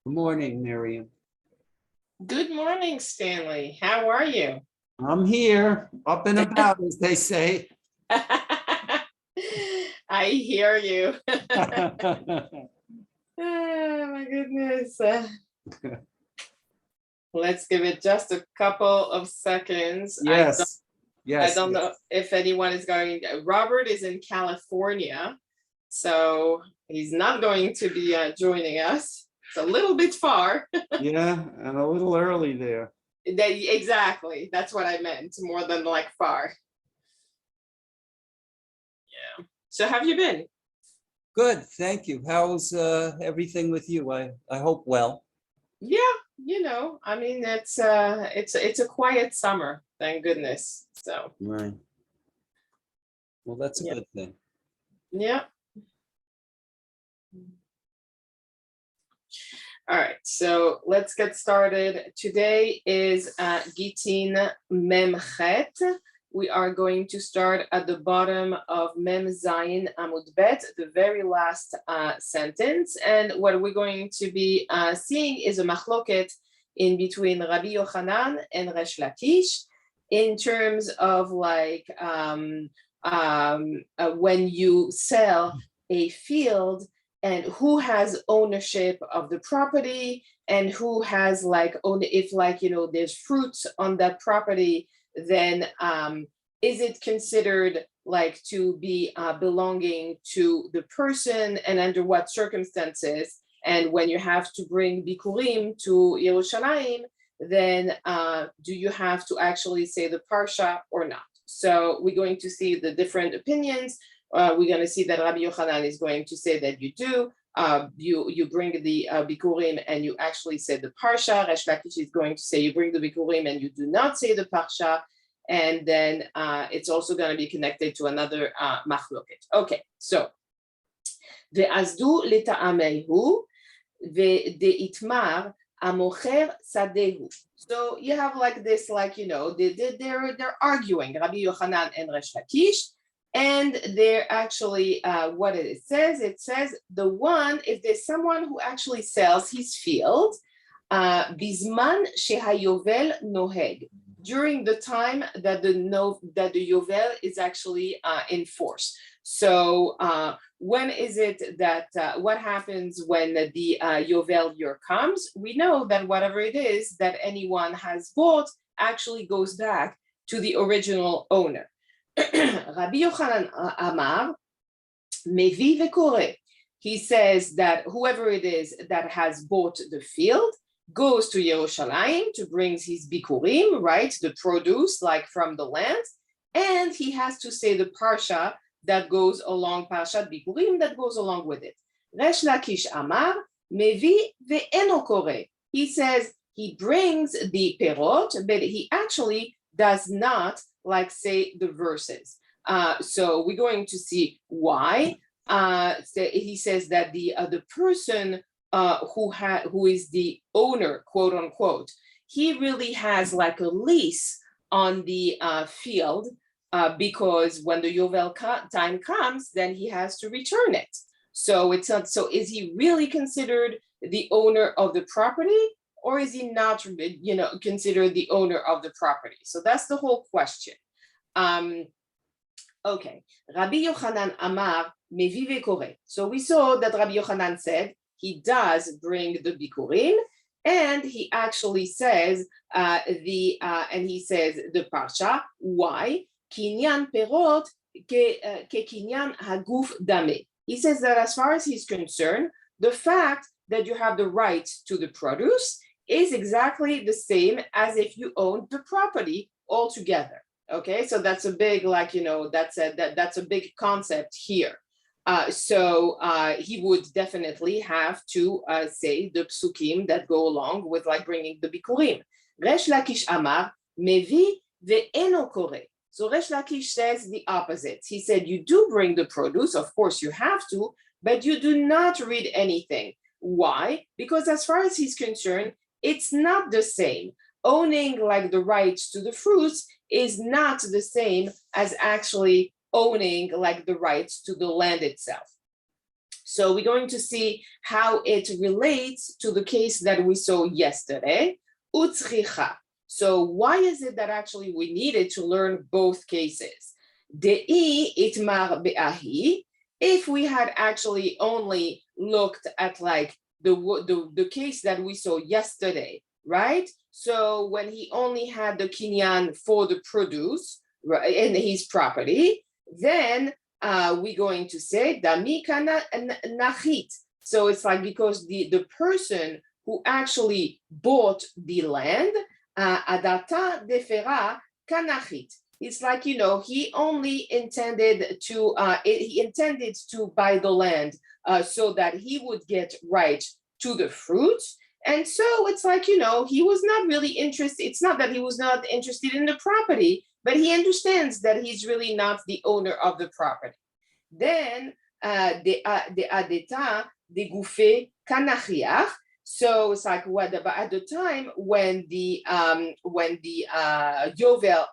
Good morning, Miriam. Good morning, Stanley. How are you? I'm here, up and about, as they say. I hear you. Oh, my goodness. Let's give it just a couple of seconds. Yes, I yes. don't know if anyone is going. Robert is in California, so he's not going to be joining us. It's a little bit far. Yeah, and a little early there. Exactly. That's what I meant, more than like far. Yeah. So have you been? Good, thank you. How's everything with you? I hope well. Yeah, I mean it's a quiet summer, thank goodness. So Right. Well, that's a yeah. good thing. Yeah. All right, so let's get started. Today is Gittin Memchet. We are going to start at the bottom of Mem Zayin Amud Bet, the very last sentence. And what we're going to be seeing is a machloket in between Rabbi Yochanan and Resh Lakish in terms of like when you sell a field, and who has ownership of the property, and who has like if there's fruits on that property, then is it considered like to be belonging to the person, and under what circumstances? And when you have to bring bikurim to Yerushalayim, then do you have to actually say the parsha or not? So we're going to see the different opinions. We're going to see that Rabbi Yochanan is going to say that you do. You bring the bikurim and you actually say the parsha. Resh Lakish is going to say you bring the bikurim and you do not say the parsha. And then it's also going to be connected to another machloket. Okay, so ve'azdu leta'amehu ve'deitmar amocher sadehu. So you have like this, they're arguing, Rabbi Yochanan and Resh Lakish. And they're actually, what it says the one, if there's someone who actually sells his field, bisman shehayovel noheg, during the time that the yovel is actually in force. So when is it that, what happens when the yovel year comes? We know that whatever it is that anyone has bought actually goes back to the original owner. Rabbi Yochanan Amar, Mevi vekore. He says that whoever it is that has bought the field goes to Yerushalayim to bring his bikurim, right, the produce like from the land, and he has to say the parsha that goes along, parshat bikurim that goes along with it. Resh Lakish Amar, Mevi ve'eno kore. He says he brings the perot, but he actually does not like say the verses. So we're going to see why. He says that the person who is the owner, quote unquote, he really has like a lease on the field because when the Yovel time comes, then he has to return it. So it's not. So is he really considered the owner of the property? Or is he not, considered the owner of the property? So that's the whole question. Okay, Rabbi Yochanan Amar Mevi vekore. So we saw that Rabbi Yochanan said he does bring the bikurim, and he actually says and he says the parsha. Why? Kinyan perot ke kinyan haguf dame. He says that as far as he's concerned, the fact that you have the right to the produce is exactly the same as if you owned the property altogether. Okay, so that's a big, that's a big concept here. So he would definitely have to say the psukim that go along with like bringing the bikurim. Resh Lakish Amar Mevi ve'eno kore. So Resh Lakish says the opposite. He said you do bring the produce, of course you have to, but you do not read anything. Why? Because as far as he's concerned, it's not the same. Owning like the rights to the fruits is not the same as actually owning like the rights to the land itself. So we're going to see how it relates to the case that we saw yesterday, utzricha. So why is it that actually we needed to learn both cases? De'i itmar be'ahi, if we had actually only looked at like the case that we saw yesterday, right? So when he only had the kinyan for the produce, right, in his property, then we're going to say dami kana nachit. So it's like because the person who actually bought the land, adata defera kanachit. It's like, you know, he only intended to buy the land so that he would get right to the fruit. And so it's like, you know, he was not really interested. It's not that he was not interested in the property, but he understands that he's really not the owner of the property. Then the adeta de gouffé kanachiach. So it's like what at the time when the Yovel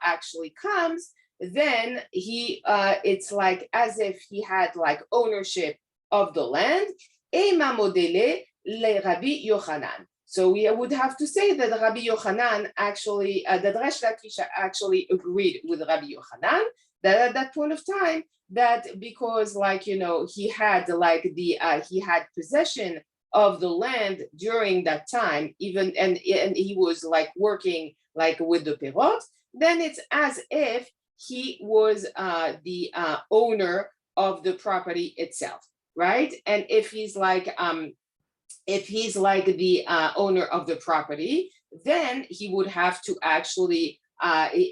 actually comes, then he it's like as if he had like ownership of the land. Ema modele le Rabbi Yochanan. So we would have to say that Rabbi Yochanan actually, that Resh Lakish actually agreed with Rabbi Yochanan that at that point of time, that because like, you know, he had like he had possession of the land during that time, even and he was like working like with the perot, then it's as if he was the owner of the property itself, right? And if he's like the owner of the property, then he would have to actually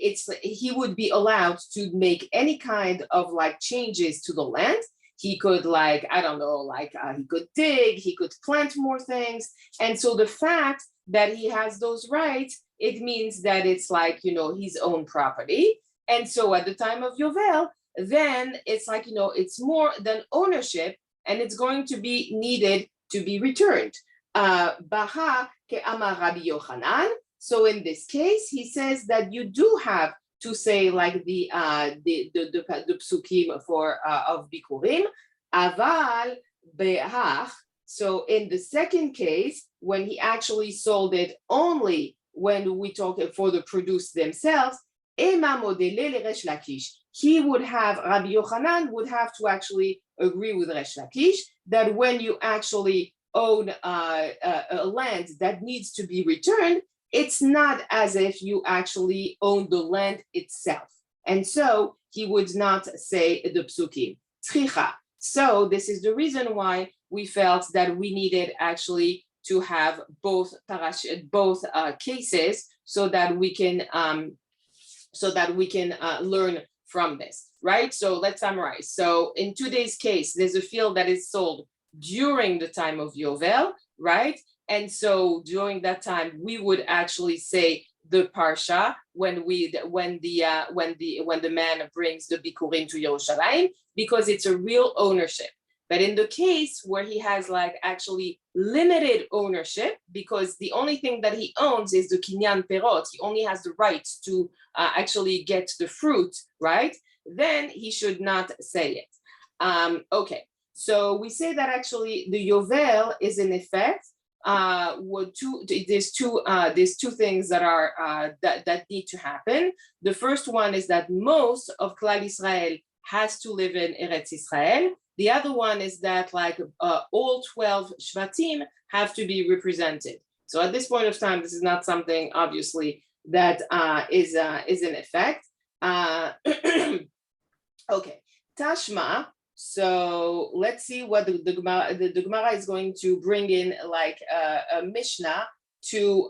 he would be allowed to make any kind of like changes to the land. He could like, I don't know, like he could dig, he could plant more things. And so the fact that he has those rights, it means that it's like, you know, his own property. And so at the time of Yovel, then it's like, you know, it's more than ownership and it's going to be needed to be returned. Baha ke amar Rabbi Yochanan. So in this case, he says that you do have to say like the psukim for of bikurim, aval behach. So in the second case, when he actually sold it only when we talk for the produce themselves, ema modele le Resh Lakish. He would have, Rabbi Yochanan would have to actually agree with Resh Lakish that when you actually own a land that needs to be returned, it's not as if you actually own the land itself. And so he would not say the psukim. Tzricha. So this is the reason why we felt that we needed actually to have both cases so that we can learn from this, right? So let's summarize. So in today's case, there's a field that is sold during the time of Yovel, right? And so during that time, we would actually say the parsha when the man brings the bikurim to Yerushalayim, because it's a real ownership. But in the case where he has like actually limited ownership, because the only thing that he owns is the kinyan perot, he only has the rights to actually get the fruit, right? Then he should not say it. Okay, so we say that actually the Yovel is in effect. There's two things that are that need to happen. The first one is that most of Klal Israel has to live in Eretz Israel. The other one is that like all 12 Shvatim have to be represented. So at this point of time, this is not something obviously that is in effect. Okay, Tashma. So let's see what the Gemara is going to bring in, like a Mishnah to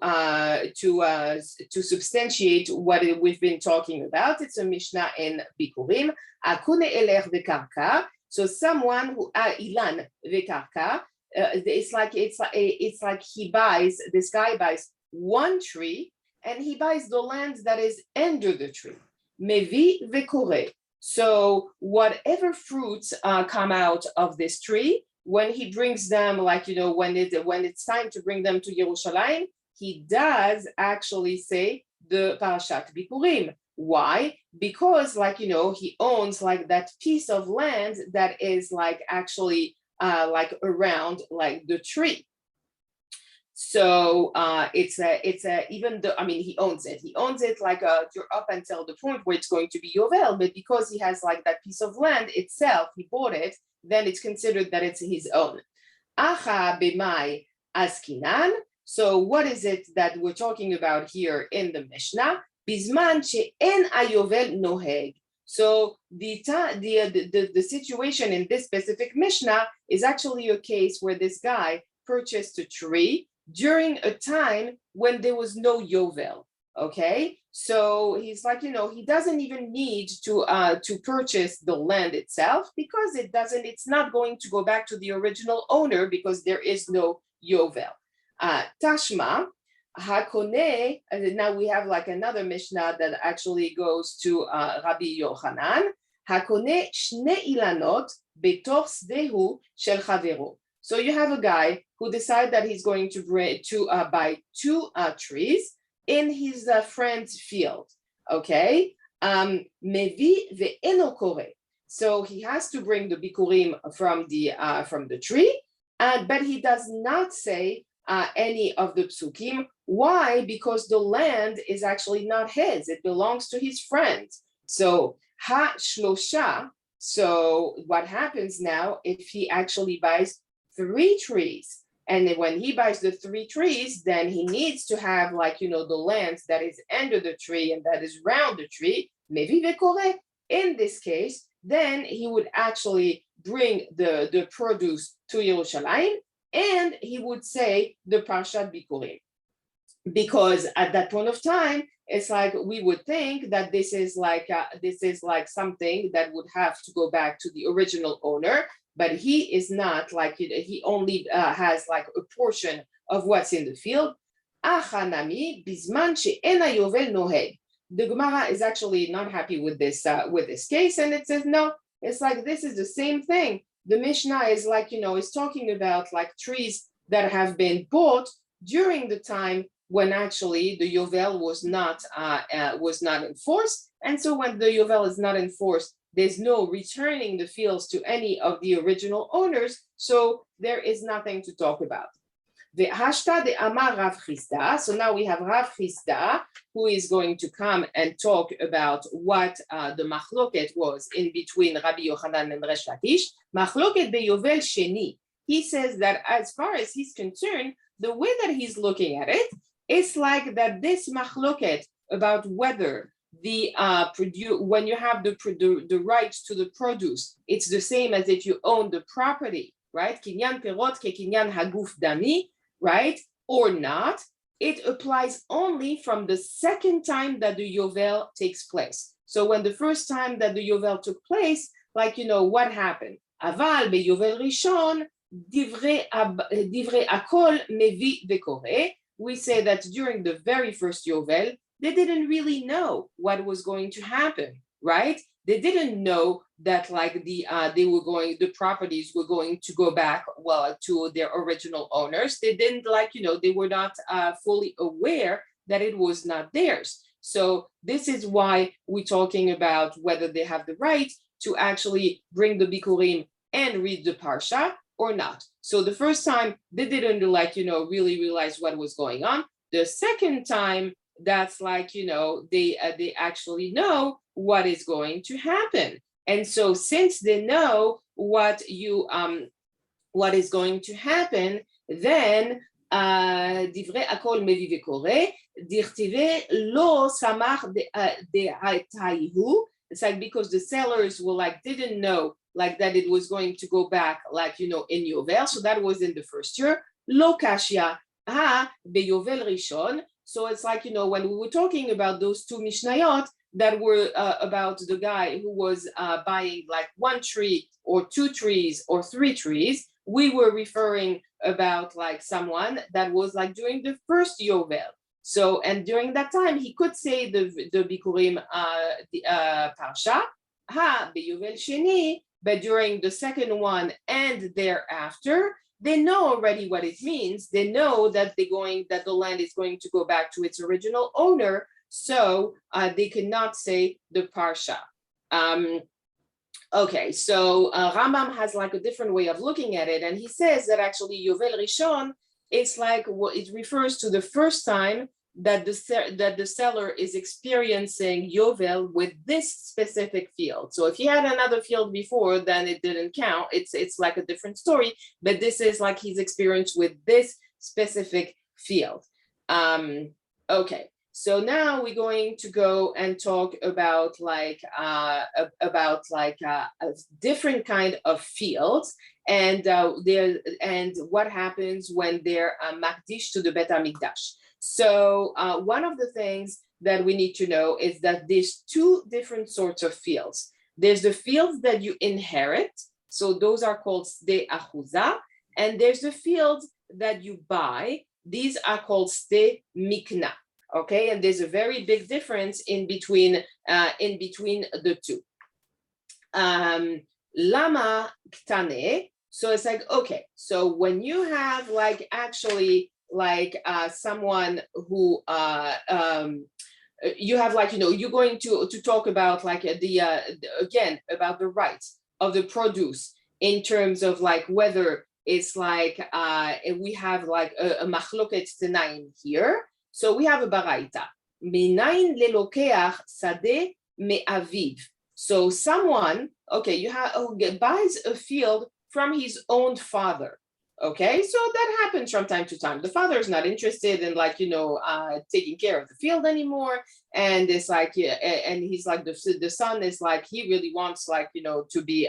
substantiate what we've been talking about. It's a Mishnah in Bikurim. Akune eler vekarka. So someone who ilan vekarka. It's like this guy buys one tree and he buys the land that is under the tree. Mevi vekore. So whatever fruits come out of this tree, when he brings them, like, you know, when it's time to bring them to Yerushalayim, he does actually say the Parashat Bikurim. Why? Because, like, you know, he owns like that piece of land that is like actually like around like the tree. So it's a even though, I mean, he owns it like up until the point where it's going to be Yovel, but because he has like that piece of land itself, he bought it, then it's considered that it's his own. Acha b'mai askinan. So what is it that we're talking about here in the Mishnah? Bizman she'en ayovel noheg. So the situation in this specific Mishnah is actually a case where this guy purchased a tree during a time when there was no Yovel. Okay, so he's like, he doesn't even need to purchase the land itself, because it's not going to go back to the original owner because there is no Yovel. Tashma Hakone, and now we have like another Mishnah that actually goes to Rabbi Yochanan. Hakone shne ilanot betor sdehu shel chavero. So you have a guy who decided that he's going to buy two trees in his friend's field. Okay, mevi ve'eno kore. So he has to bring the bikurim from the tree, but he does not say any of the psukim. Why? Because the land is actually not his; it belongs to his friend. So ha shlosha. So what happens now if he actually buys 3 trees? And then when he buys the 3 trees, then he needs to have the land that is under the tree and that is around the tree. Maybe in this case, then he would actually bring the produce to Yerushalayim, and he would say the Parshat Bikurim. Because at that point of time, it's like we would think that this is like something that would have to go back to the original owner, but he is not he only has like a portion of what's in the field. Achanami bisman she'ena yovel noheg. The Gemara is actually not happy with this case, and it says no. It's like this is the same thing. The Mishnah is is talking about like trees that have been bought during the time when actually the Yovel was not enforced, and so when the Yovel is not enforced, there's no returning the fields to any of the original owners, so there is nothing to talk about. The Hashta de Amar Rav Chisda. So now we have Rav Chisda, who is going to come and talk about what the machloket was in between Rabbi Yochanan and Resh Lakish. Machloket beYovel Sheni. He says that as far as he's concerned, the way that he's looking at it, it's like that this machloket about whether the when you have the rights to the produce, it's the same as if you own the property, right? Kinyan perot ke kinyan haguf dami, right? Or not. It applies only from the second time that the Yovel takes place. So when the first time that the Yovel took place, what happened? Aval be Yovel Rishon, divrei akol mevi vekore. We say that during the very first Yovel, they didn't really know what was going to happen, right? They didn't know that the properties were going to go back to their original owners. They didn't they were not fully aware that it was not theirs. So this is why we're talking about whether they have the right to actually bring the bikurim and read the parsha or not. So the first time they didn't really realize what was going on. The second time, that's they actually know what is going to happen. And so since they know what is going to happen, then divrei akol mevi vekore dirtive lo samach de. It's because the sellers were didn't know that it was going to go back in Yovel. So that was in the first year. Lo kashya ha beyovel rishon. So it's when we were talking about those 2 Mishnayot that were about the guy who was buying 1 tree or 2 trees or 3 trees, we were referring about someone that was doing the first Yovel. So, and during that time, he could say the Bikurim Parsha, ha beYovel Sheni, but during the second one and thereafter, they know already what it means. They know that the land is going to go back to its original owner, so they cannot say the parsha. Okay, so Rambam has like a different way of looking at it, and he says that actually Yovel Rishon is like what it refers to the first time that the seller is experiencing Yovel with this specific field. So if he had another field before, then it didn't count. It's like a different story, but this is like his experience with this specific field. Okay. So now we're going to go and talk about like a different kind of fields and what happens when they're makdish to the Bet Hamikdash. So one of the things that we need to know is that there's two different sorts of fields. There's the fields that you inherit, so those are called sde achuza, and there's the fields that you buy. These are called sde mikna. Okay, and there's a very big difference in between the two. Lama ktane. So it's like, okay, so when you have like actually like someone who you have like, you know, you're going to talk about like again about the rights of the produce in terms of like whether it's like we have like a machloket tenaim here. So we have a baraita. Minayin lelokeach sadeh me'aviv. So someone, okay, you have buys a field from his own father. Okay, so that happens from time to time. The father is not interested in like, you know, taking care of the field anymore. And it's like, yeah, and he's like, the son is like, he really wants like, you know, to be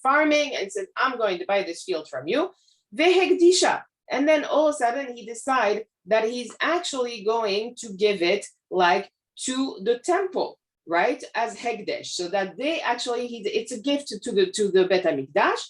farming, and says, I'm going to buy this field from you. Vehegdisha. And then all of a sudden he decides that he's actually going to give it like to the temple, right, as hegdesh, so that they actually it's a gift to the Bet Hamikdash,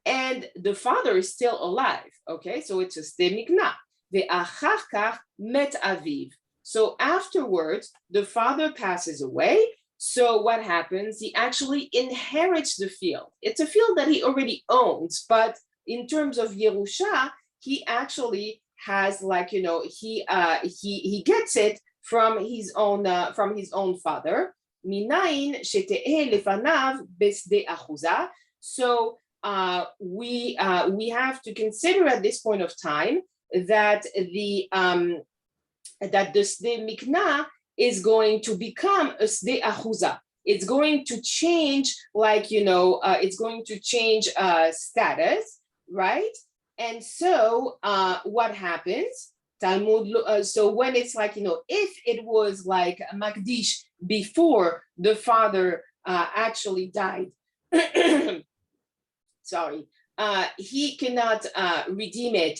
and the father is still alive. Okay, so it's a sde mikna. Ve'achar kach met aviv. So afterwards, the father passes away. So what happens? He actually inherits the field. It's a field that he already owns, but in terms of Yerusha, he actually has like, you know, he gets it from his own father. Minayin shete'eh lefanav besde achuza. So we have to consider at this point of time that the sde mikna is going to become a sde achuza. It's going to change, like, you know, it's going to change status, right? And so what happens? Talmud, so when it's like, you know, if it was like Makdish before the father actually died, sorry, he cannot redeem it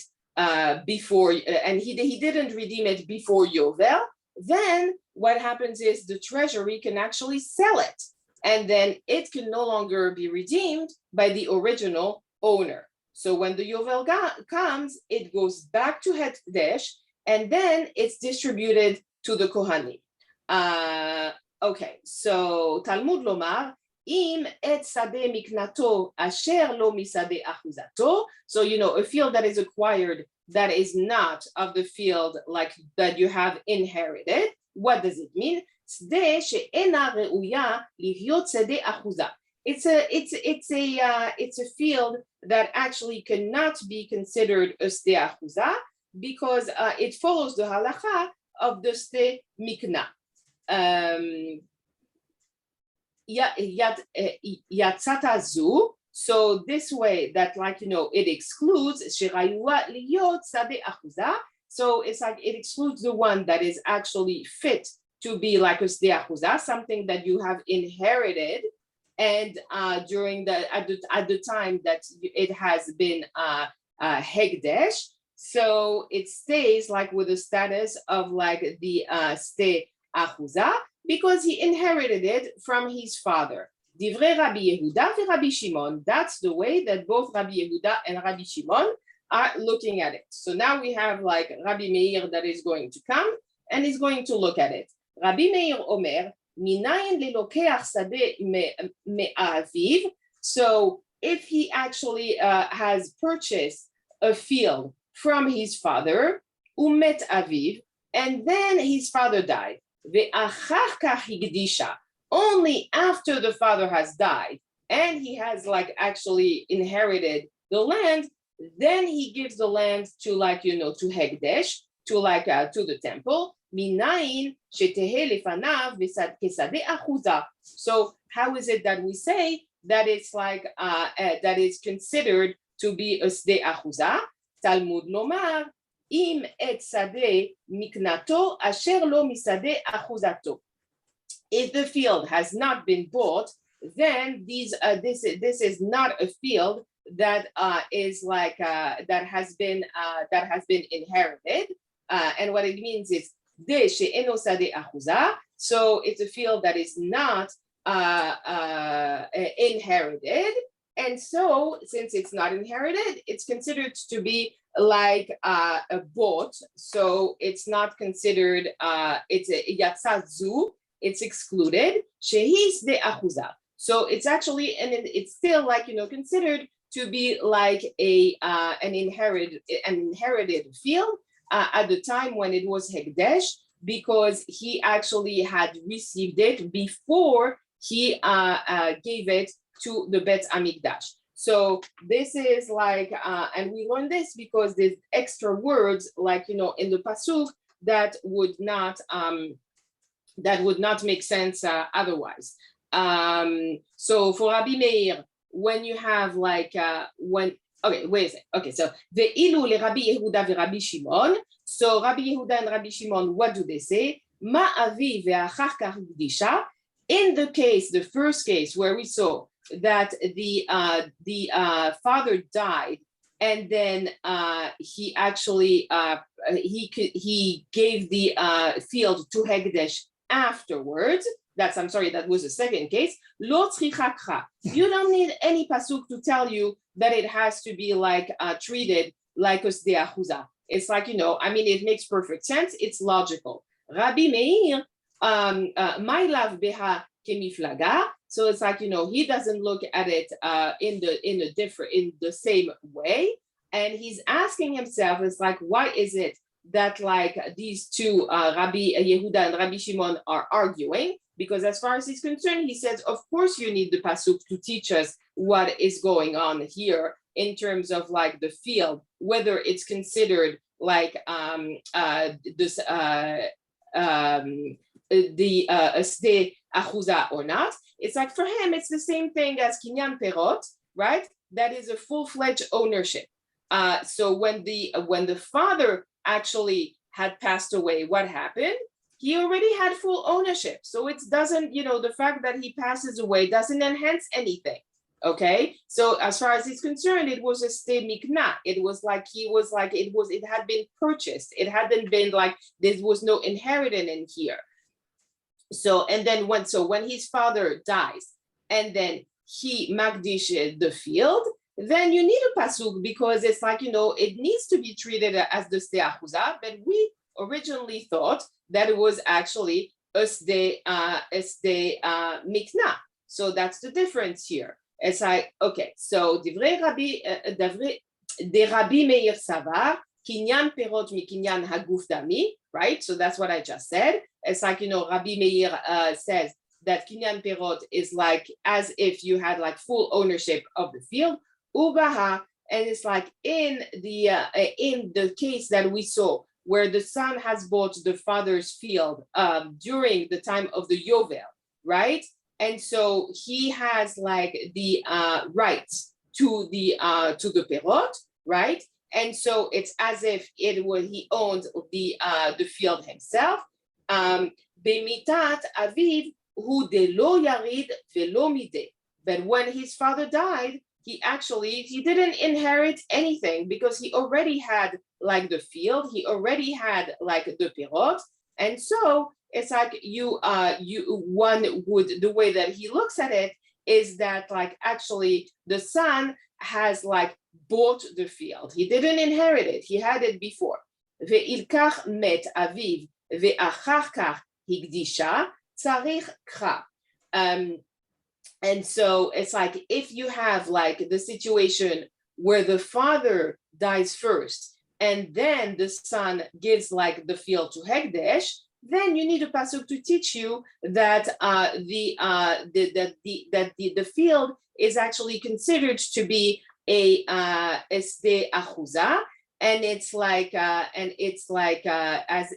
before, and he didn't redeem it before Yovel, then what happens is the treasury can actually sell it, and then it can no longer be redeemed by the original owner. So when the Yovel comes, it goes back to Hekdesh, and then it's distributed to the Kohanim. Okay, so Talmud Lomar, im et sadeh miknato asher lo misadeh achuzato. So, you know, a field that is acquired that is not of the field like that you have inherited. What does it mean? Sde she'ena reuya lihyot sadeh achuza. It's a field that actually cannot be considered a sde achuza because it follows the halacha of the sde mikna. Yatzata zu. So this way that, like, you know, it excludes shirayua liyot sade achuza. So it's like it excludes the one that is actually fit to be like a sde achuza, something that you have inherited. And during at the time that it has been hegdesh, so it stays like with the status of like the sde achuza because he inherited it from his father. Divrei Rabbi Yehuda and Rabbi Shimon. That's the way that both Rabbi Yehuda and Rabbi Shimon are looking at it. So now we have like Rabbi Meir that is going to come and is going to look at it. Rabbi Meir Omer. So if he actually has purchased a field from his father, umet aviv, and then his father died, only after the father has died, and he has like actually inherited the land, then he gives the land to like, to Hekdesh, to like to the temple. Minayin shetehe lefanav kesade achuza. So how is it that we say that it's like that it's considered to be a sde achuza? Talmud lomar im et sade miknato asher lo misade achuzato. If the field has not been bought, then this is not a field that is like that has been inherited, and what it means is de she'eno sade achuza. So it's a field that is not inherited, and so since it's not inherited, it's considered to be like a bought. So it's not considered. It's a yatsazu. It's excluded. Shehis de achuza. So it's actually, and it's still like considered to be like an inherited field at the time when it was Hekdesh, because he actually had received it before he gave it to the Bet Amikdash. So this is like, and we learn this because there's extra words like in the pasuk that would not make sense otherwise. So for Rabbi Meir, when you have like okay, wait a second. Okay, so the ilu le Rabbi Yehuda ve Rabbi Shimon. So Rabbi Yehuda and Rabbi Shimon, what do they say? Ma avi ve'achar kach gdisha. In the first case where we saw that the father died, and then he actually he gave the field to Hekdesh afterwards. That was the second case. Lo tzrichakcha. You don't need any pasuk to tell you that it has to be like treated like a sde achuza. It's like, it makes perfect sense. It's logical. Rabbi Meir, my love beha kemiflaga. So it's like, he doesn't look at it in the same way. And he's asking himself, it's like, why is it that like these two, Rabbi Yehuda and Rabbi Shimon, are arguing? Because as far as he's concerned, he says, of course you need the pasuk to teach us what is going on here in terms of like the field, whether it's considered like this sde achuza or not. It's like for him, it's the same thing as kinyan perot, right? That is a full-fledged ownership. So when the father actually had passed away, what happened? He already had full ownership. So it doesn't, the fact that he passes away doesn't enhance anything. Okay. So as far as he's concerned, it was a sde mikna. It was like it had been purchased. It hadn't been like there was no inheritance in here. So and then when his father dies and then he magdish the field, then you need a pasuk because it's like it needs to be treated as the sde achuza. But we originally thought that it was actually a sde mikna. So that's the difference here. It's like, okay, so divrei Rabbi Meir savar kinyan perot mi kinyan haguf dami, right? So that's what I just said. It's like, Rabbi Meir says that kinyan perot is like as if you had like full ownership of the field. Ubaha, and it's like in the case that we saw where the son has bought the father's field during the time of the Yovel, right? And so he has like the rights to the perot, right? And so it's as if he owned the field himself. Bemitat aviv hu de lo yarid velo mide. But when his father died, he didn't inherit anything because he already had like the field, he already had like the perot, and so it's like the way that he looks at it is that like actually the son has like bought the field. He didn't inherit it. He had it before. Ve'ilkach met aviv ve'achar kach higdisha tzarich kcha. And so it's like if you have like the situation where the father dies first and then the son gives like the field to Hekdesh, then you need a pasuk to teach you that the field is actually considered to be a esde achuza, and it's like as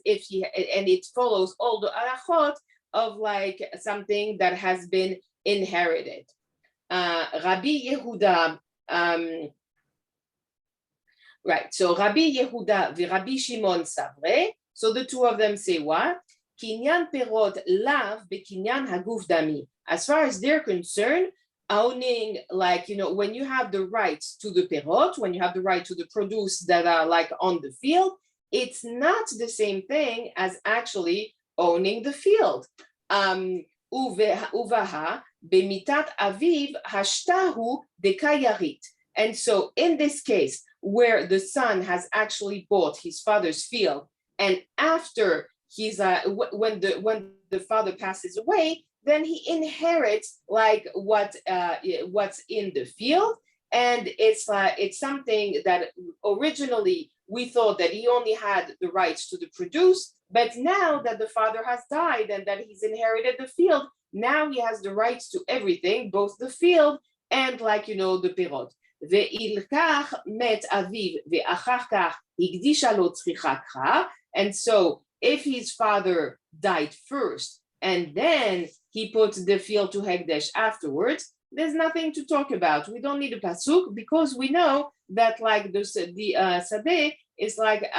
if he, and it follows all the arachot of like something that has been inherited. Rabbi Yehuda, right, so Rabbi Yehuda v'Rabbi Shimon savre, so the two of them say what? Kinyan perot lav bekinyan haguf dami. As far as they're concerned, owning, like, when you have the rights to the perot, when you have the right to the produce that are like on the field, it's not the same thing as actually owning the field. Uvaha bemitat aviv hashtahu dekayarit. And so in this case, where the son has actually bought his father's field, and after he's when the father passes away, then he inherits like what's in the field, and it's something that originally we thought that he only had the rights to the produce, but now that the father has died and that he's inherited the field, now he has the rights to everything, both the field and the pirot. ואילקח מת אביו ואחר כך הקדישה לו צריכה קרא, and so if his father died first and then he put the field to Hekdesh afterwards, there's nothing to talk about. We don't need a pasuk because we know that like the sadeh is like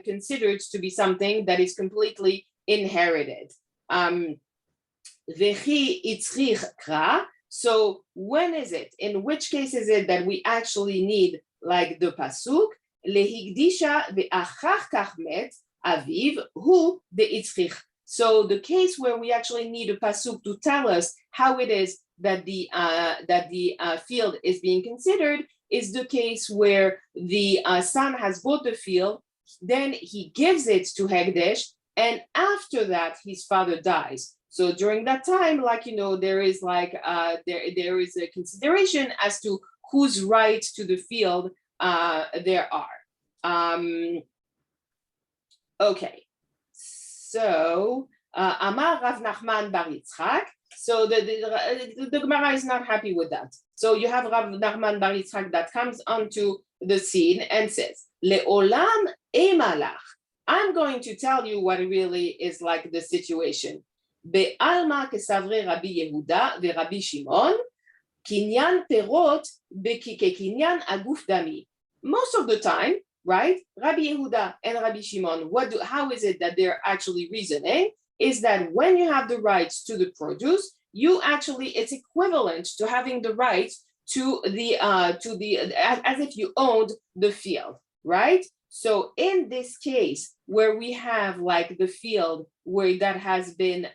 considered to be something that is completely inherited. Vechi itzrich kra. So when is it? In which case is it that we actually need like the pasuk? Lehigdisha ve'achar kach met aviv hu deitzrich. So the case where we actually need a pasuk to tell us how it is that the field is being considered is the case where the son has bought the field, then he gives it to Hekdesh, and after that his father dies. So during that time, there is there is a consideration as to whose rights to the field there are. Okay, so Amar Rav Nachman bar Yitzchak. So the Gemara is not happy with that. So you have Rav Nachman bar Yitzchak that comes onto the scene and says, Le'olam emalach. I'm going to tell you what really is like the situation. Be'alma kesavre Rabbi Yehuda ve'Rabbi Shimon, kinyan perot be'kinyan aguf dami. Most of the time, right, Rabbi Yehuda and Rabbi Shimon, how is it that they're actually reasoning? Is that when you have the rights to the produce, it's equivalent to having the rights to the as if you owned the field, right? So in this case, where we have like the field where that has been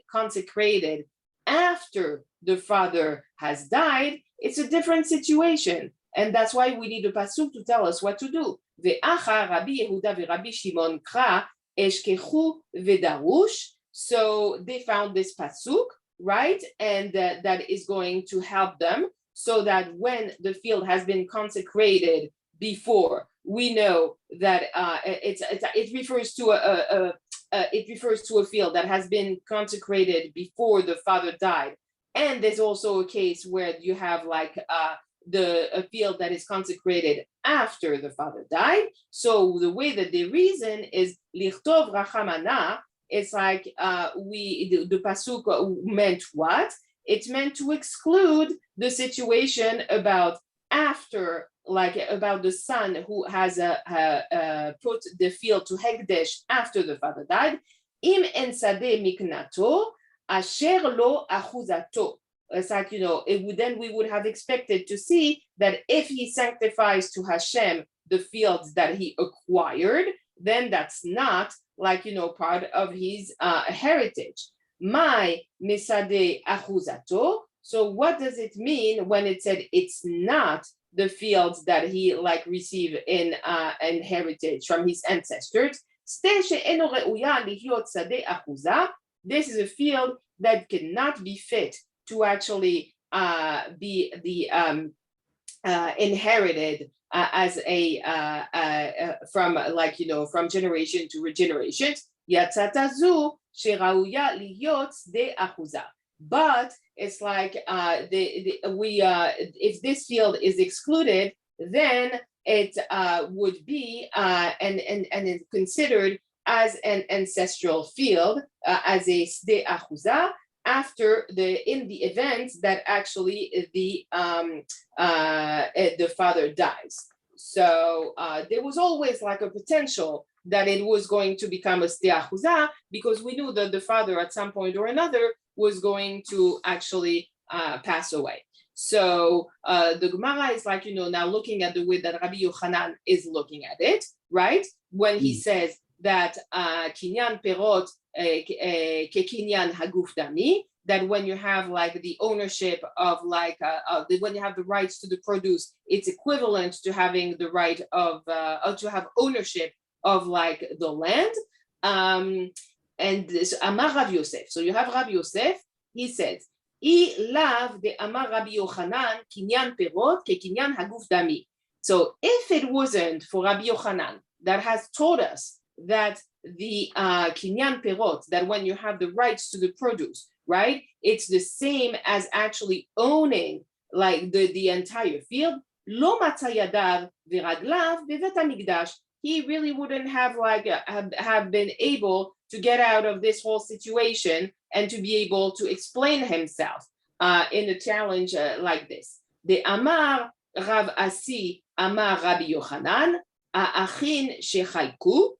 consecrated after the father has died, it's a different situation, and that's why we need a pasuk to tell us what to do. Ve'achar Rabbi Yehuda ve'Rabbi Shimon kra eshkechu ve'darush. So they found this pasuk, right, and that is going to help them, so that when the field has been consecrated before, we know that it refers to a field that has been consecrated before the father died, and there's also a case where you have like a field that is consecrated after the father died. So the way that they reason is lichtov rachamana. It's like the pasuk meant what? It meant to exclude the situation about after, like about the son who has put the field to Hekdesh after the father died. Im en sadeh miknato asher lo achuzato. It's like, then we would have expected to see that if he sanctifies to Hashem the fields that he acquired, then that's not like, part of his heritage. My misade achuzato. So what does it mean when it said it's not the fields that he like received in heritage from his ancestors? This is a field that cannot be fit to actually be inherited as a from from generation to generation. Yatzata zu sherauya liyot de achuza. But it's like if this field is excluded, then it would be and it's considered as an ancestral field, as a sde achuza, after in the event that actually the father dies. So there was always like a potential that it was going to become a sde achuza, because we knew that the father at some point or another was going to actually pass away. So the Gemara is like, now looking at the way that Rabbi Yochanan is looking at it, right? When he says that kinyan perot kekinyan haguf dami, that when you have like the ownership of like when you have the rights to the produce, it's equivalent to having the right of to have ownership of like the land. And this Amar Rav Yosef. So you have Rav Yosef. He says, "I lav de Amar Rabbi Yochanan kinyan perot kekinyan haguf dami." So if it wasn't for Rabbi Yochanan that has taught us that the kinyan perot, that when you have the rights to the produce, right, it's the same as actually owning like the entire field. Lo matzayadav viraglav bevet hamikdash. He really wouldn't have like have been able to get out of this whole situation and to be able to explain himself in a challenge like this. The Amar Rav Asi Amar Rabbi Yochanan Achin Shechaiku.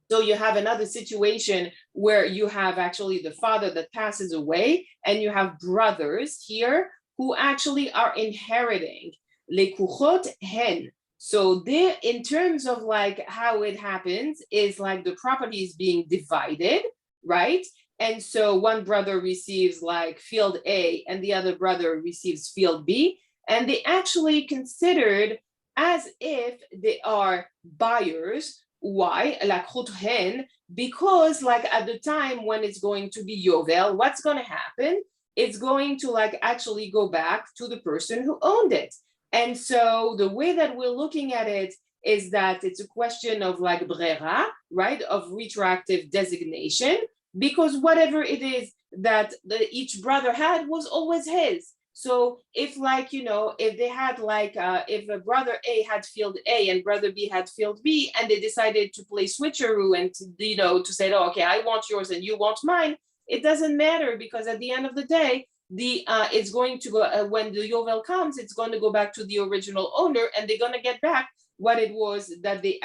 So you have another situation where you have actually the father that passes away, and you have brothers here who actually are inheriting. Lekuchot hen. So there, in terms of like how it happens, is like the property is being divided, right? And so one brother receives like field A and the other brother receives field B, and they actually considered as if they are buyers. Why? Lakhut hen, because like at the time when it's going to be Yovel, what's going to happen? It's going to like actually go back to the person who owned it. And so the way that we're looking at it is that it's a question of like brera, right? Of retroactive designation, because whatever it is that each brother had was always his. So if like, if they had like, if a brother A had field A and brother B had field B, and they decided to play switcheroo and to say, oh, okay, I want yours and you want mine, it doesn't matter, because at the end of the day, it's going to go, when the Yovel comes, it's going to go back to the original owner, and they're going to get back what it was that they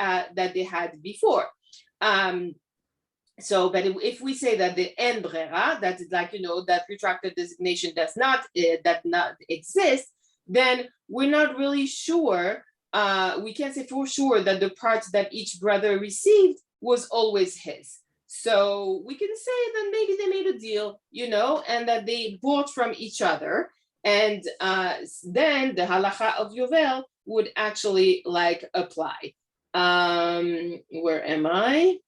had before. So, but if we say that the en brera, that is like, that retracted designation does not exist, then we're not really sure. We can't say for sure that the parts that each brother received was always his. So we can say that maybe they made a deal, and that they bought from each other. And then the halacha of Yovel would actually like apply. Where am I?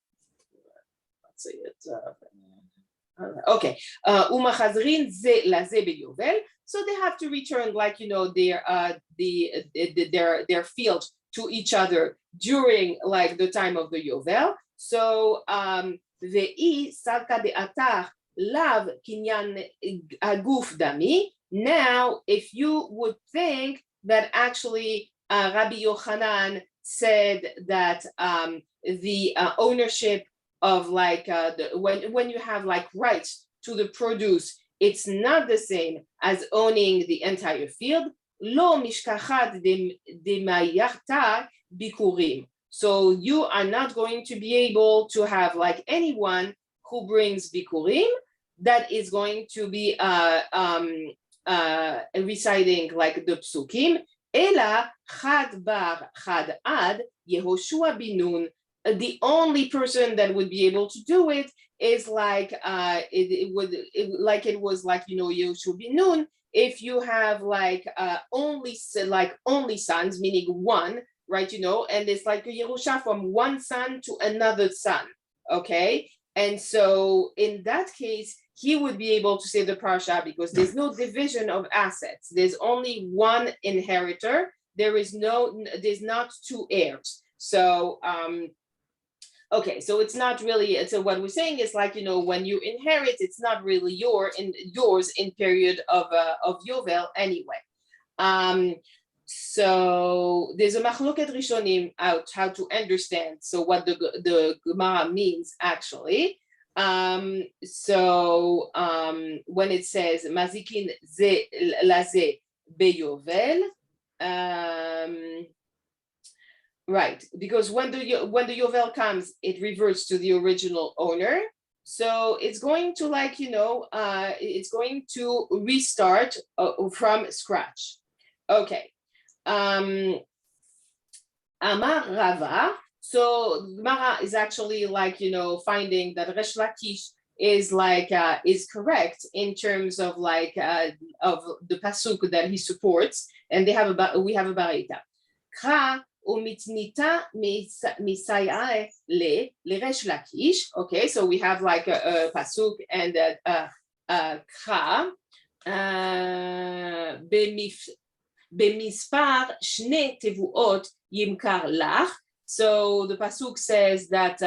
Okay. Umachazrin ze laze beyovel. So they have to return like their field to each other during like the time of the Yovel. So ve'i salka de atar lav kinyan aguf dami. Now, if you would think that actually Rabbi Yochanan said that the ownership of like when you have like rights to the produce, it's not the same as owning the entire field. Lo mishkachat de mayarta bikurim. So you are not going to be able to have like anyone who brings bikurim that is going to be reciting like the psukim. Ela chad bar chad ad Yehoshua bin Nun. The only person that would be able to do it is like it was like Yehoshua bin Nun. If you have like only sons, meaning one, right? And it's like a Yerusha from one son to another son. Okay, and so in that case, he would be able to say the parsha because there's no division of assets. There's only one inheritor. There's not two heirs. So, okay, so it's not really, so what we're saying is like, when you inherit, it's not really yours in period of Yovel anyway. So there's a machloket rishonim out how to understand. So what the Gemara means actually. When it says mazikin ze laze beyovel, right, because when the Yovel comes, it reverts to the original owner. So it's going to it's going to restart from scratch. Okay. Amar Rava. So Gemara is actually finding that Resh Lakish is correct in terms of of the pasuk that he supports, and we have a baraita. Kra umitnita misaya le Resh Lakish. Okay, so we have a pasuk and kra b'mispar shne tevuot yimkar lach. So the pasuk says that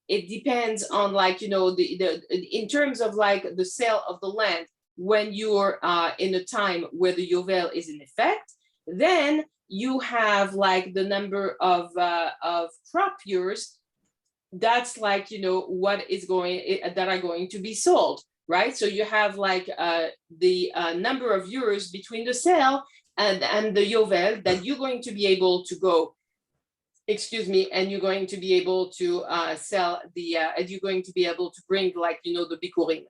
it depends on in terms of the sale of the land when you're in a time where the Yovel is in effect, then you have the number of crop years. That's what is that are going to be sold, right? So you have the number of years between the sale and the Yovel that you're going to be able to go. And you're going to be able to sell and you're going to be able to bring the bikurim.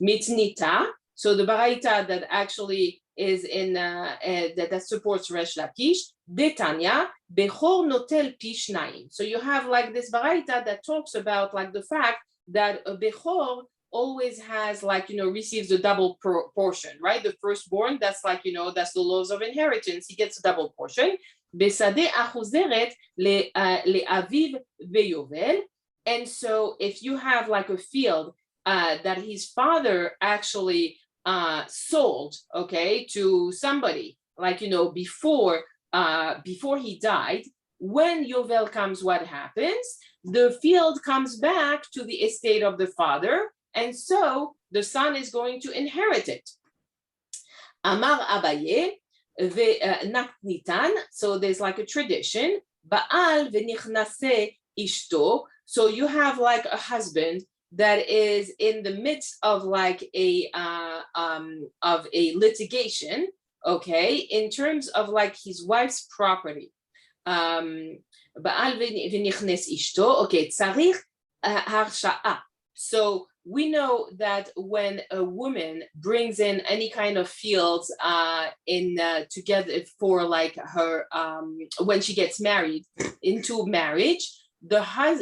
Mitnita, so the baraita that actually is in that supports Resh Lakish, Detanya, Bechor notel pishnayim. So you have this baraita that talks about the fact that a Bechor always has receives a double portion, right? The firstborn, that's that's the laws of inheritance. He gets a double portion. Besade achuzeret le'aviv veyovel. And so if you have a field that his father actually sold, okay, to somebody before he died, when Yovel comes, what happens? The field comes back to the estate of the father, and so the son is going to inherit it. Amar Abaye Nitan, so there's a tradition. Baal v'nichnase ishto. So you have a husband that is in the midst of a litigation, okay, in terms of his wife's property. Baal v'nichnes ishto. Okay, tzarich harsha'a. So we know that when a woman brings in any kind of fields together for her when she gets married into marriage,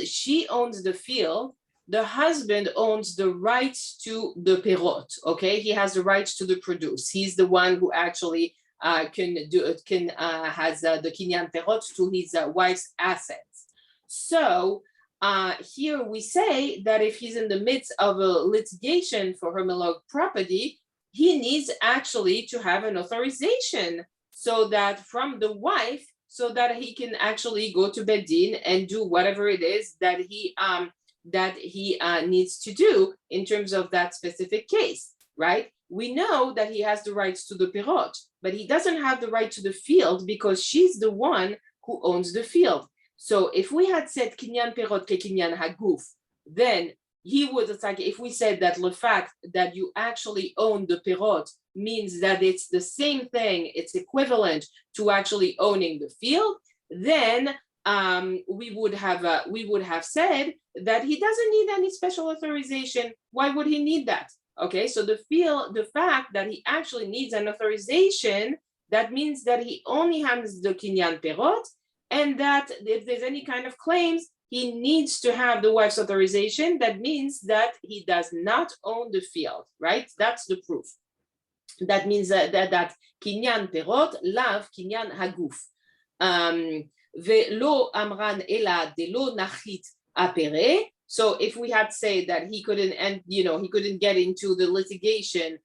she owns the field, the husband owns the rights to the perot. Okay, he has the rights to the produce. He's the one who actually has the kinyan perot to his wife's assets. So here we say that if he's in the midst of a litigation for her melog property, he needs actually to have an authorization so that from the wife, so that he can actually go to Bedin and do whatever it is that he needs to do in terms of that specific case, right? We know that he has the rights to the perot, but he doesn't have the right to the field because she's the one who owns the field. So if we had said kinyan perot ke kinyan haguf, then he would, it's if we said that the fact that you actually own the perot means that it's the same thing, it's equivalent to actually owning the field, then we would have said that he doesn't need any special authorization. Why would he need that? Okay, so the fact that he actually needs an authorization, that means that he only has the kinyan perot, and that if there's any kind of claims, he needs to have the wife's authorization. That means that he does not own the field, right? That's the proof. That means that kinyan perot, lav kinyan haguf. Ve'lo amran ela de lo nachit apere. So if we had said that he couldn't, and he couldn't get into the litigation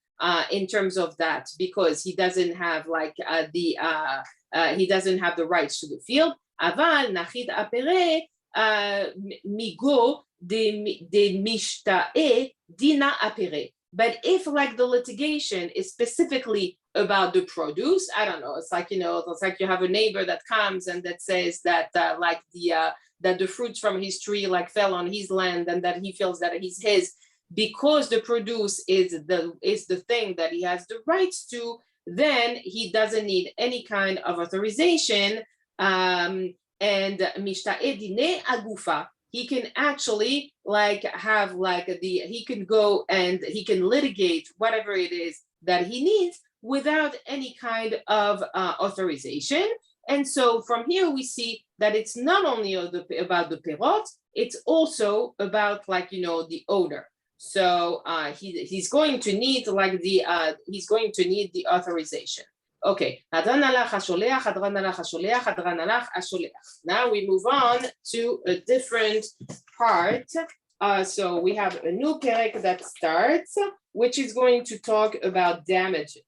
in terms of that because he doesn't have like he doesn't have the rights to the field. Aval nachid apere migo de mishtae dina apere. But if like the litigation is specifically about the produce, I don't know, it's like, it's like you have a neighbor that comes and that says that like that the fruits from his tree like fell on his land and that he feels that he's his, because the produce is the thing that he has the rights to, then he doesn't need any kind of authorization. And mishta'e dine agufa, he can actually like have like he can go and he can litigate whatever it is that he needs without any kind of authorization. And so from here we see that it's not only about the perot, it's also about like, the owner. So he's going to need like he's going to need the authorization. Okay. Now we move on to a different part. So we have a new perek that starts, which is going to talk about damages.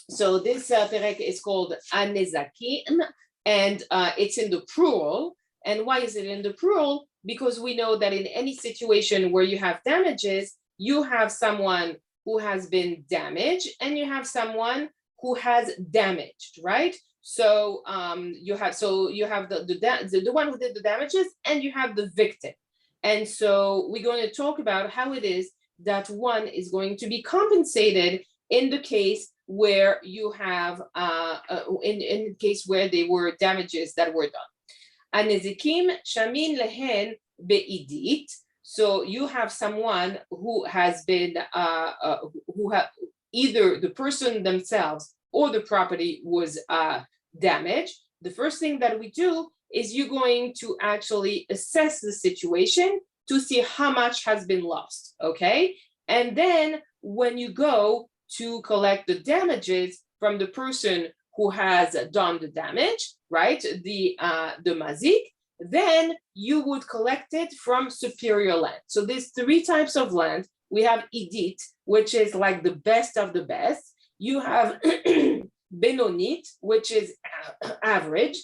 So this perek is called anezakim, and it's in the plural. And why is it in the plural? Because we know that in any situation where you have damages, you have someone who has been damaged and you have someone who has damaged, right? So you have the one who did the damages and you have the victim. And so we're going to talk about how it is that one is going to be compensated in the case where you have in the case where they were damages that were done. Anezikim shamin lehen beidit. So you have someone who has been who have either the person themselves or the property was damaged. The first thing that we do is you're going to actually assess the situation to see how much has been lost, okay? And then when you go to collect the damages from the person who has done the damage, right? The mazik, then you would collect it from superior land. So there's three types of land. We have idit, which is like the best of the best. You have benonit, which is average.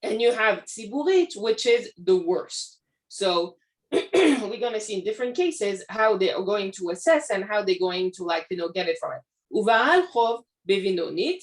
And you have tziburit, which is the worst. So we're going to see in different cases how they are going to assess and how they're going to get it from it. Uvaal chov bevinonit,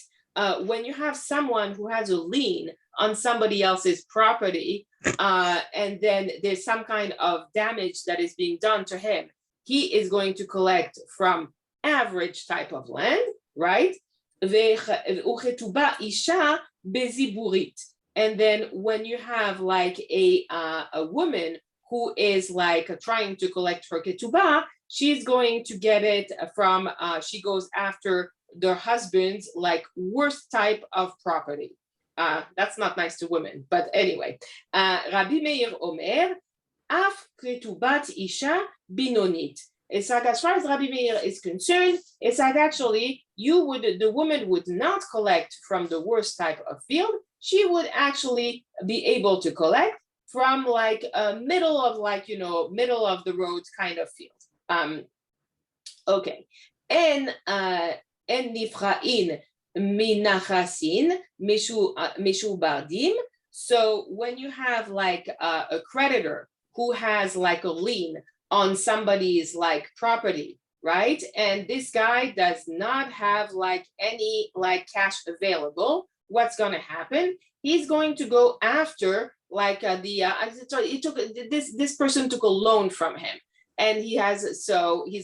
when you have someone who has a lien on somebody else's property, and then there's some kind of damage that is being done to him, he is going to collect from average type of land, right? Uchetuba isha beziburit. And then when you have like a woman who is like trying to collect her ketubah, she's going to get it from, she goes after their husband's like worst type of property. That's not nice to women, but anyway. Rabbi Meir Omer, af ketubat isha binonit. It's like as far as Rabbi Meir is concerned, it's like actually the woman would not collect from the worst type of field. She would actually be able to collect from like a middle of the road kind of field. Okay. And nifra'in minachasin mishubardim. So when you have like a creditor who has like a lien on somebody's like property, right? And this guy does not have like any like cash available, what's going to happen? He's going to go after like this person took a loan from him, and he's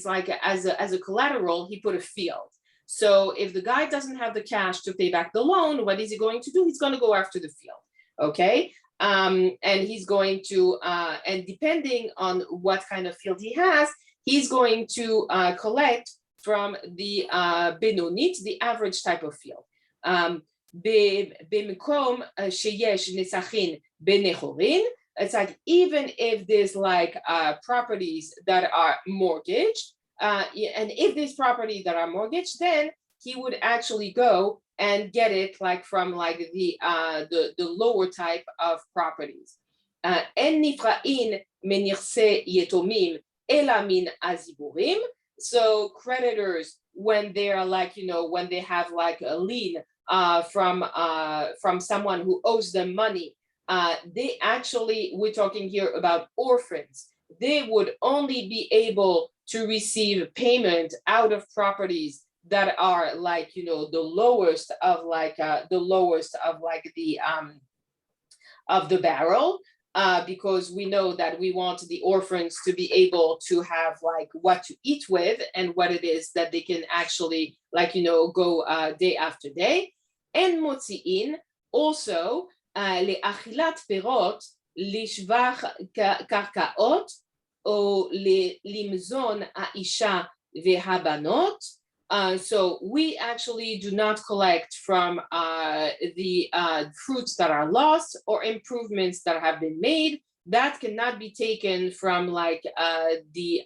like as a collateral he put a field. So if the guy doesn't have the cash to pay back the loan, what is he going to do? He's going to go after the field, okay? And he's going to and depending on what kind of field he has, he's going to collect from the benonit, the average type of field. במקום שיש נסחין בנכורין, it's like even if there's like properties that are mortgaged, and if there's property that are mortgaged, then he would actually go and get it like from like the lower type of properties. אין נפרעין מנכסי יתומים אלא מן הזיבורים. So creditors, when they're like, when they have like a lien from someone who owes them money, they actually, we're talking here about orphans, they would only be able to receive payment out of properties that are like, the lowest of like the barrel, because we know that we want the orphans to be able to have like what to eat with and what it is that they can actually like, go day after day. And motzi'in, also, לאכילת פירות, לשבח קרקעות, או למזון האישה והבנות. So we actually do not collect from the fruits that are lost or improvements that have been made. That cannot be taken from like the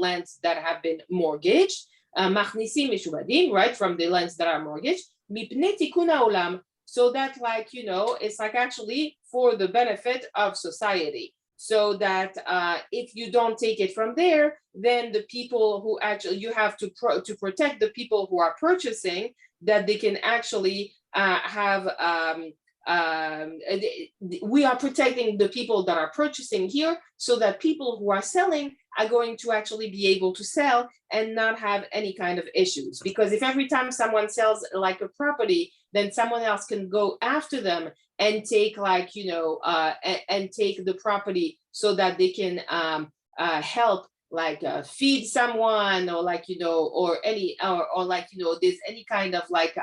lands that have been mortgaged. מכניסים משועבדים, right, from the lands that are mortgaged. מפני תיקון העולם, so that like, it's like actually for the benefit of society. So that if you don't take it from there, then the people who actually, you have to protect the people who are purchasing, that they can actually have, we are protecting the people that are purchasing here, so that people who are selling are going to actually be able to sell and not have any kind of issues. Because if every time someone sells like a property, then someone else can go after them and take like, and take the property so that they can help like feed someone, or like, or any, or like, there's any kind of like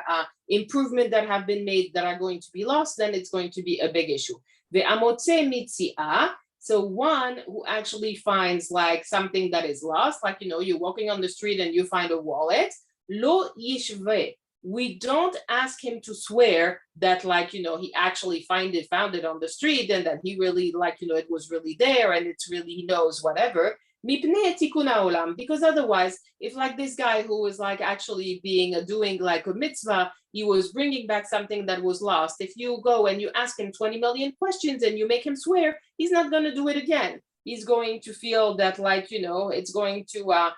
improvement that have been made that are going to be lost, then it's going to be a big issue. The amotze mitzi'ah, so one who actually finds like something that is lost, like, you're walking on the street and you find a wallet, lo yishve, we don't ask him to swear that like, he actually found it on the street, and that he really like, it was really there and it's really, he knows whatever. Because otherwise, if like this guy who was like actually doing like a mitzvah, he was bringing back something that was lost. If you go and you ask him 20 million questions and you make him swear, he's not going to do it again. He's going to feel that like, it's going to,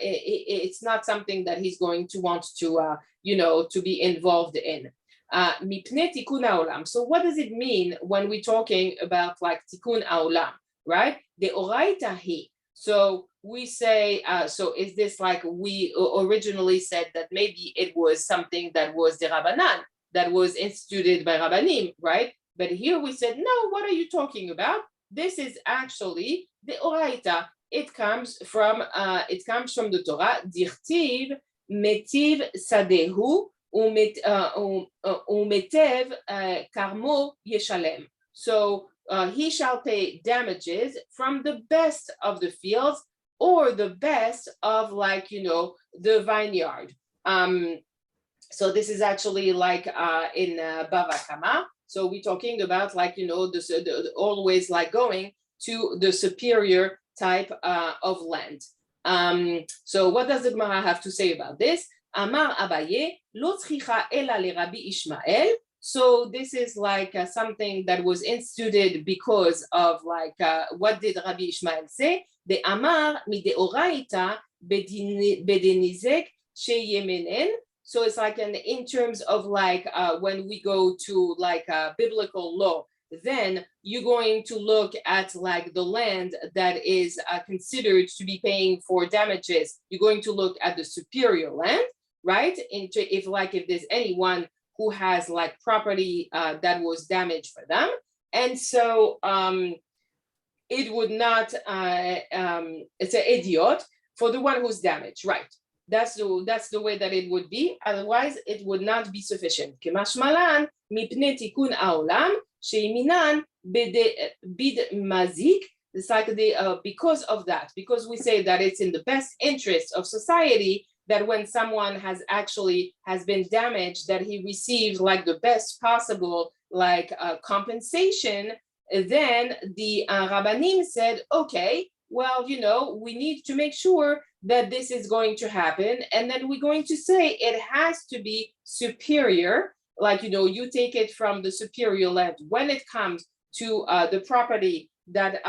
it's not something that he's going to want to, to be involved in. So what does it mean when we're talking about like tikkun haolam, right? The oraita hi. So we say, so is this like we originally said that maybe it was something that was the Rabbanan, that was instituted by Rabbanim, right? But here we said, no, what are you talking about? This is actually the oraita. It comes from the Torah. Dirtiv metiv sadehu umetev karmo yeshalem. So he shall pay damages from the best of the fields, or the best of like, the vineyard. So this is actually like in Bava Kama. So we're talking about like, always like going to the superior type of land. So what does the Gemara have to say about this? Amar Abaye, lo tzricha ela leRabbi Ishmael. So this is like something that was instituted because of like, what did Rabbi Ishmael say? The Amar mideoraita bedenizek sheyemenen. So it's like in terms of like, when we go to like biblical law, then you're going to look at like the land that is considered to be paying for damages. You're going to look at the superior land, right? If there's anyone who has like property that was damaged for them. And so it would not, it's an idiot for the one who's damaged, right? That's the way that it would be. Otherwise, it would not be sufficient. Kemashmalan mipnei tikun haolam sheiminan bid mazik. It's like because of that, because we say that it's in the best interest of society that when someone has been damaged, that he receives like the best possible like compensation. Then the Rabbanim said, okay, well, we need to make sure that this is going to happen. And then we're going to say it has to be superior. Like, you take it from the superior land when it comes to the property that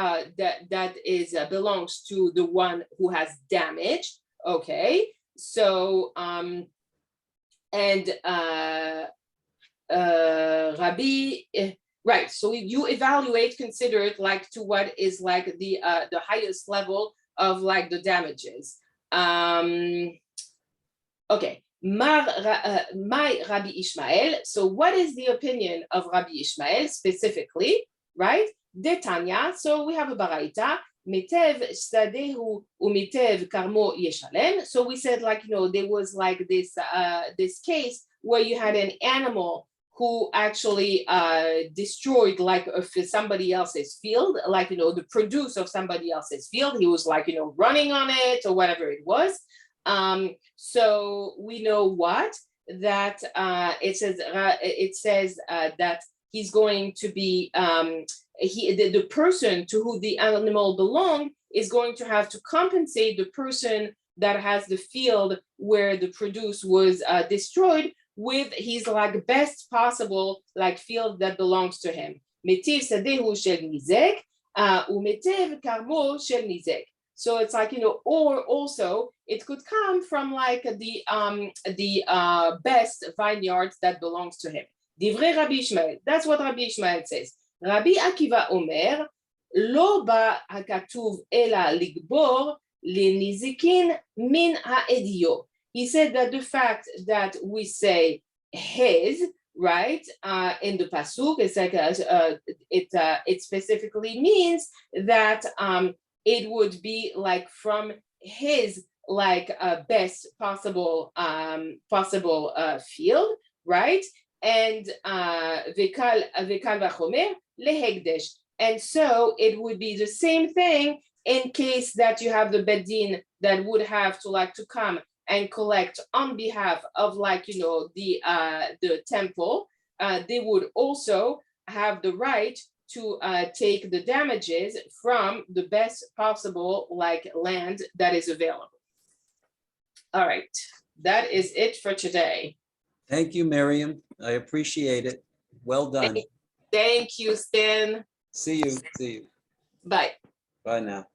belongs to the one who has damage. Okay, so Rabbi, right? So you evaluate, consider it like to what is like the highest level of like the damages. Okay, my Rabbi Ishmael. So what is the opinion of Rabbi Ishmael specifically, right? Detanya. So we have a baraita. Mitev sadehu umitev karmo yeshalem. So we said, like, there was like this case where you had an animal who actually destroyed like somebody else's field, like, the produce of somebody else's field. He was like, running on it or whatever it was. So we know what, that it says that he's going to be, the person to who the animal belonged is going to have to compensate the person that has the field where the produce was destroyed with his like best possible like field that belongs to him. Metiv sadehu shel nizek, umetiv karmo shel nizek. So it's like, or also it could come from like the best vineyards that belongs to him. Divrei Rabbi Ishmael, that's what Rabbi Ishmael says. Rabbi Akiva Omer, lo ba hakatuv ela ligbor lenizikin min ha'edio. He said that the fact that we say his, right, in the pasuk, it's like it specifically means that it would be like from his like best possible field, right? And vekal vachomer lehegdesh. And so it would be the same thing in case that you have the bedin that would have to like to come and collect on behalf of like, the temple. They would also have the right to take the damages from the best possible like land that is available. All right, that is it for today. Thank you, Miriam. I appreciate it. Well done. Thank you, Stan. See you. Bye. Bye now.